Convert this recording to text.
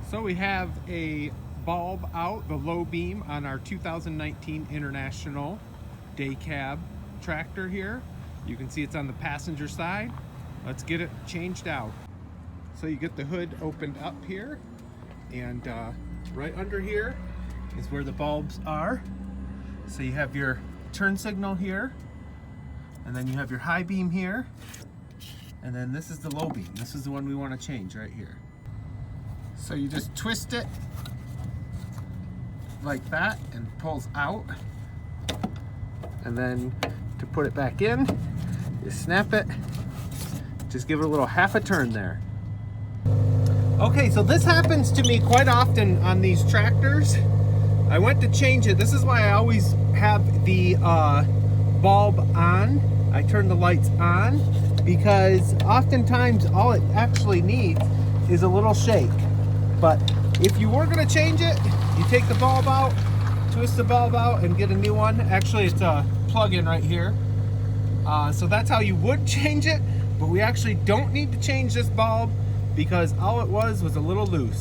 So we have a bulb out, the low beam, on our 2019 International Day Cab tractor here. You can see it's on the passenger side. Let's get it changed out. So you get the hood opened up here, and right under here is where the bulbs are. So you have your turn signal here, and then you have your high beam here, and then this is the low beam. This is the one we want to change right here. So you just twist it like that and pulls out, and then to put it back in, you snap it, just give it a little half a turn there. Okay, so this happens to me quite often on these tractors. I went to change it. This is why I always have the bulb on. I turn the lights on because oftentimes all it actually needs is a little shake. But if you were going to change it, you take the bulb out, twist the bulb out, and get a new one. Actually, it's a plug-in right here. So that's how you would change it, but we actually don't need to change this bulb because all it was a little loose.